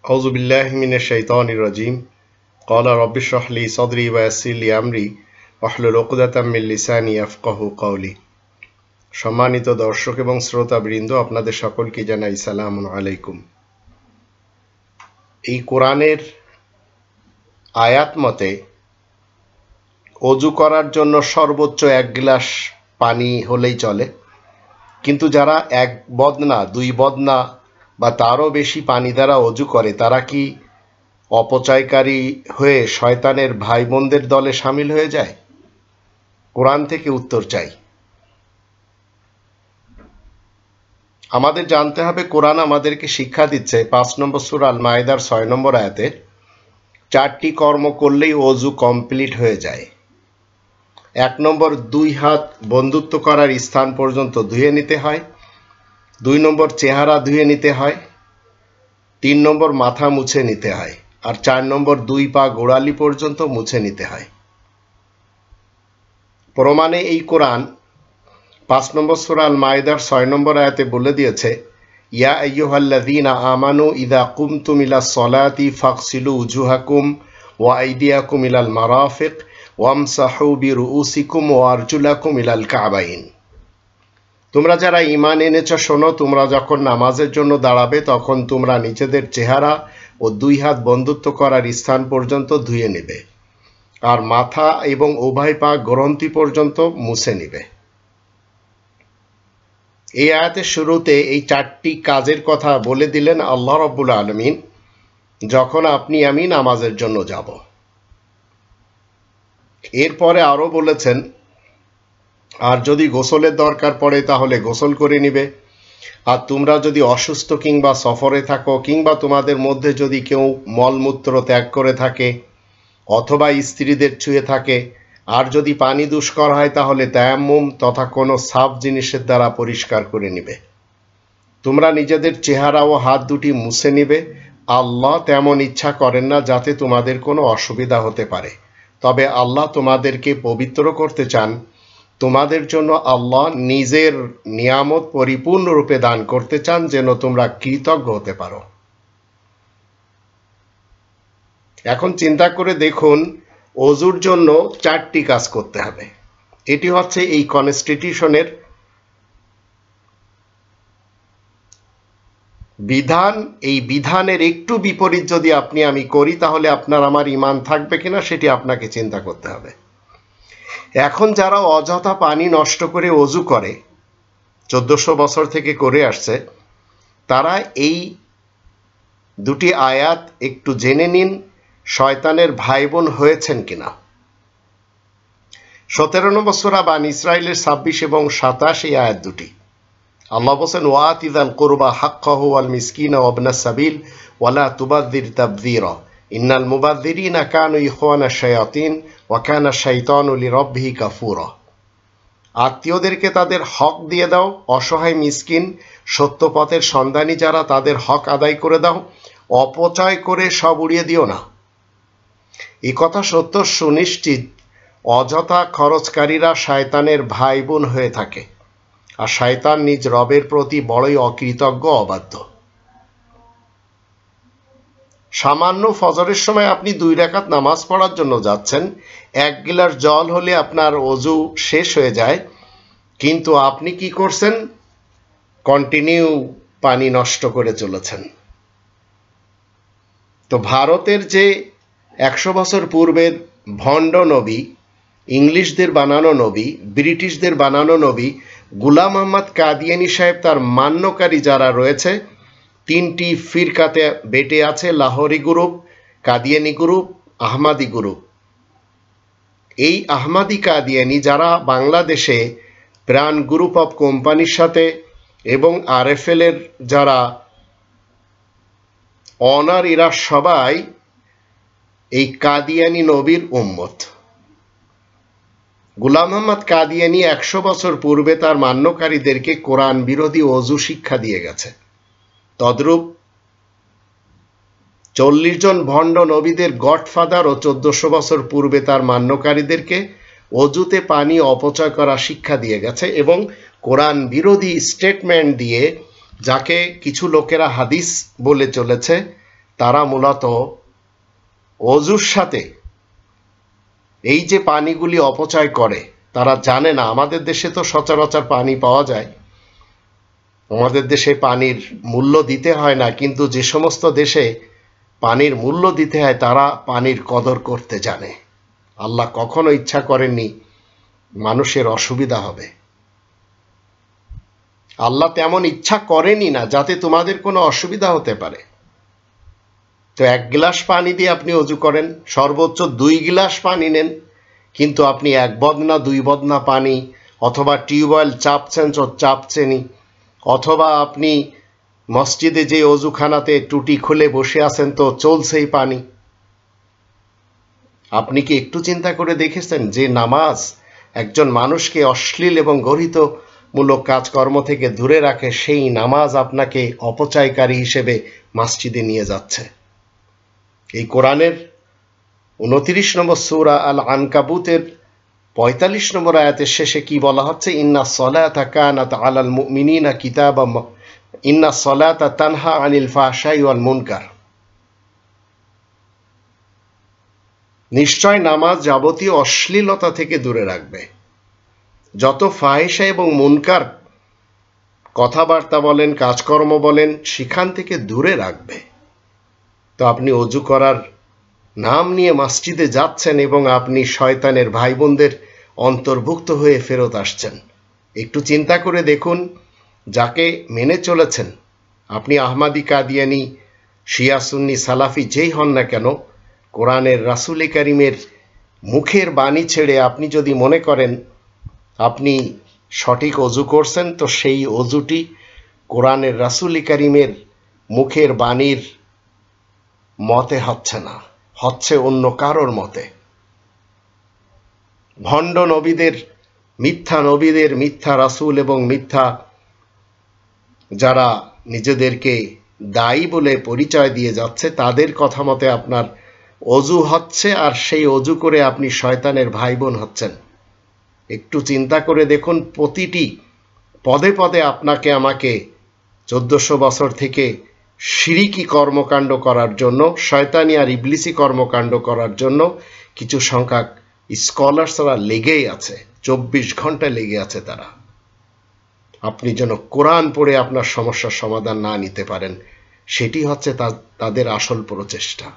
أعوذ بالله من الشيطان الرجيم قال رب اشرح لي صدري ويسر لي أمري واحلل عقدة من লিসানি يفقهوا قولي। সম্মানিত দর্শক এবং শ্রোতাবৃন্দ, আপনাদের সকলকে জানাই সালামুন আলাইকুম। এই কোরআনের আয়াত মতে ওযু করার জন্য সর্বোচ্চ 1 গ্লাস পানি হলেই চলে, কিন্তু যারা 1 বদনা 2 বদনা বা তারও বেশি পানি দ্বারা ওযু করে তারা কি অপচয়কারী হয়ে শয়তানের ভাই বোনদের দলে শামিল হয়ে যায়? কোরআন থেকে উত্তর চাই। আমাদের জানতে হবে, কোরআন আমাদেরকে শিক্ষা দিচ্ছে 5 নম্বর সূরা আল মায়েদার 6 নম্বর আয়াতে 4টি কর্ম করলেই ওযু কমপ্লিট হয়ে যায়। 1 নম্বর 2 হাত বন্ধুত্ব করার স্থান পর্যন্ত ধুয়ে নিতে হয়, 2 নম্বর চেহারা ধুয়ে নিতে হয়, 3 নম্বর মাথা মুছে নিতে হয়, আর 4 নম্বর 2 পা গোড়ালি পর্যন্ত মুছে নিতে হয়। প্রমাণে এই কোরআন 5 নম্বর সূরা আল মায়েদার 6 নম্বর আয়াতে বলে দিয়েছে, ইয়া আইয়ুহাল্লাযীনা আমানু ইযা কুমতুম ইলাস সলাতি ফাগসিলু উজুহাকুম ওয়া আইদিয়াকুম ইলাল মারাফিক ওয়ামসাহু বিরুউসিকুম ওয়া আরজুলাকুম ইলাল কাবাইন। তোমরা যারা ঈমান এনেছ, শোনো, তোমরা যখন নামাজের জন্য দাঁড়াবে তখন তোমরা নিজেদের চেহারা ও 2 হাত বন্ধুত্ব করার স্থান পর্যন্ত ধুয়ে নেবে, আর মাথা এবং উভয় পা গ্রন্থি পর্যন্ত মুছে নেবে। এই আয়াতের শুরুতে এই 4টি কাজের কথা বলে দিলেন আল্লাহ রাব্বুল আলামিন যখন আপনি আমি নামাজের জন্য যাব। এরপরে আরো বলেছেন, আর যদি গোসলের দরকার পড়ে তাহলে গোসল করে নিবে, আর তোমরা যদি অসুস্থ কিংবা সফরে থাকো, কিংবা তোমাদের মধ্যে যদি কেউ মলমূত্র ত্যাগ করে থাকে অথবা স্ত্রীদের ছুঁয়ে থাকে, আর যদি পানি দুষ্কর হয় তাহলে তায়াম্মুম তথা কোনো সাফ জিনিসের দ্বারা পরিষ্কার করে নিবে। তোমরা নিজেদের চেহারা ও হাত দুটি মুছে নিবে। আল্লাহ তেমন ইচ্ছা করেন না যাতে তোমাদের কোনো অসুবিধা হতে পারে, তবে আল্লাহ তোমাদেরকে পবিত্র করতে চান। তোমাদের জন্য আল্লাহ নিজের নিয়ামত পরিপূর্ণরূপে দান করতে চান যেন তোমরা কৃতজ্ঞ হতে পারো। এখন চিন্তা করে দেখুন, ওযুর জন্য 4টি কাজ করতে হবে। এটি হচ্ছে এই কনস্টিটিউশনের বিধান। এই বিধানের একটু বিপরীত যদি আপনি আমি করি তাহলে আপনার আমার ঈমান থাকবে কিনা সেটি আপনাকে চিন্তা করতে হবে। এখন যারা অযথা পানি নষ্ট করে ওযু করে, 1400 বছর থেকে করে আসছে, তারা এই 2টি আয়াত একটু জেনে নিন শয়তানের ভাই বোন হয়েছেন কিনা। 17 নম্বর সূরা বানী ইসরাঈলের 26 এবং 27 এই আয়াত দুটি আল্লাহ বলেন, ওয়াতিযাল কুরবা হাক্কাহু ওয়াল মিসকিনা ওয়া ইবনাস সাবিল ওয়ালা তুবাযযির তাবযীরা ইন্নাল মুবাযযিরিনা কানু ইখওয়ানাশ শায়াতিন ওয়া কানা শাইতানু লিরাব্বিহি কাফুরা। আত্মীয়দেরকে তাদের হক দিয়ে দাও, অসহায় মিসকিন সত্যপথের সন্ধানী যারা তাদের হক আদায় করে দাও, অপচয় করে সব উড়িয়ে দিও না। এই কথা সত্য সুনিশ্চিত, অযথা খরচকারীরা শয়তানের ভাই বোন হয়ে থাকে, আর শয়তান নিজ রবের প্রতি বড়ই অকৃতজ্ঞ অবাধ্য। সামান্য ফজরের সময় আপনি 2 রাকাত নামাজ পড়ার জন্য যাচ্ছেন, 1 গ্লাস জল হলে আপনার ওযু শেষ হয়ে যায়, কিন্তু আপনি কি করছেন? কন্টিনিউ পানি নষ্ট করে চলেছেন। তো ভারতের যে 100 বছর পূর্বের ভণ্ড নবী, ইংলিশদের বানানো নবী, ব্রিটিশদের বানানো নবী গোলাম আহমদ কাদিয়ানী সাহেব, তার মান্যকারী যারা রয়েছে 3টি ফিরকাতে বেটে আছে, Lahori group, Qadiani group, Ahmadi group. এই আহমাদি কাদিয়ানী যারা বাংলাদেশে প্রাণ গ্রুপ অফ কোম্পানির সাথে এবং আরএফএল এর যারা অনার, এরা সবাই এই কাদিয়ানী নবীর উম্মত। গোলাম আহমদ কাদিয়ানী 100 বছর পূর্বে তার মান্যকারীদেরকে কোরআন বিরোধী ওযু শিক্ষা দিয়ে গেছে। তদ্রূপ 40 জন ভণ্ড নবীদের গডফাদার ও 1400 বছর পূর্বে তার মান্যকারীদেরকে ওযুতে পানি অপচয় করা শিক্ষা দিয়ে গেছে, এবং কোরআন বিরোধী স্টেটমেন্ট দিয়ে, যাকে কিছু লোকেরা হাদিস বলে চলেছে, তারা মূলত অজুর সাথে এই যে পানিগুলি অপচয় করে, তারা জানে না। আমাদের দেশে তো সচরাচর পানি পাওয়া যায়, আমাদের দেশে পানির মূল্য দিতে হয় না, কিন্তু যে সমস্ত দেশে পানির মূল্য দিতে হয় তারা পানির কদর করতে জানে। আল্লাহ কখনো ইচ্ছা করেননি মানুষের অসুবিধা হবে। আল্লাহ তেমন ইচ্ছা করেনি না যাতে তোমাদের কোনো অসুবিধা হতে পারে। তো 1 গ্লাস পানি দিয়ে আপনি অজু করেন, সর্বোচ্চ 2 গ্লাস পানি নেন, কিন্তু আপনি 1 বদনা 2 বদনা পানি, অথবা টিউবওয়েল চাপছেন চাপছেনই, অথবা আপনি মসজিদে যে অজুখানাতে টুটি খুলে বসে আছেন তো চলছেই পানি। আপনি কি একটু চিন্তা করে দেখেছেন যে নামাজ একজন মানুষকে অশ্লীল এবং গর্হিতমূলক কাজকর্ম থেকে দূরে রাখে, সেই নামাজ আপনাকে অপচয়কারী হিসেবে মসজিদে নিয়ে যাচ্ছে। এই কোরআনের 29 নম্বর সূরা আল আনকাবুতের 45 নম্বর আয়াতের শেষে কি বলা হচ্ছে? ইন্নাস সালাতা কানাত আলাল মুমিনিনা কিতাবাম, ইন্নাস সালাতা তানহা আনিল ফাহশাই ওয়াল মুনকার। নিশ্চয় নামাজ যাবতীয় অশ্লীলতা থেকে দূরে রাখবে, যত ফাহিশা এবং মুনকার কথাবার্তা বলেন, কাজকর্ম বলেন, সেখান থেকে দূরে রাখবে। তো আপনি অজু করার নাম নিয়ে মসজিদে যাচ্ছেন এবং আপনি শয়তানের ভাই বোনদের অন্তর্ভুক্ত হয়ে ফেরত আসছেন। একটু চিন্তা করে দেখুন, যাকে মেনে চলেছেন আপনি, আহমাদি, কাদিয়ানি, শিয়া, সুন্নি, সালাফি যেই হন না কেন, কোরআনের রাসূল কারীমের মুখের বাণী ছেড়ে আপনি যদি মনে করেন আপনি সঠিক অজু করছেন, তো সেই অজুটি কোরআনের রাসূল কারীমের মুখের বাণীর মতে হচ্ছে না, হচ্ছে অন্য কারোর মতে। ভণ্ড নবীদের, মিথ্যা রাসূল এবং মিথ্যা যারা নিজেদেরকে দায়ী বলে পরিচয় দিয়ে যাচ্ছে, তাদের কথা মতে আপনার অজু হচ্ছে, আর সেই অজু করে আপনি শয়তানের ভাই বোন হচ্ছেন। একটু চিন্তা করে দেখুন, প্রতিটি পদে পদে আপনাকে আমাকে 1400 বছর থেকে শিরিকি কর্মকাণ্ড করার জন্য, শয়তানি আর ইবলিসি কর্মকাণ্ড করার জন্য কিছু সংখ্যক স্কলার্সরা লেগেই আছে, 24 ঘন্টা লেগে আছে তারা। আপনি যেন কোরআন পড়ে আপনার সমস্যার সমাধান না নিতে পারেন, সেটি হচ্ছে তাদের আসল প্রচেষ্টা।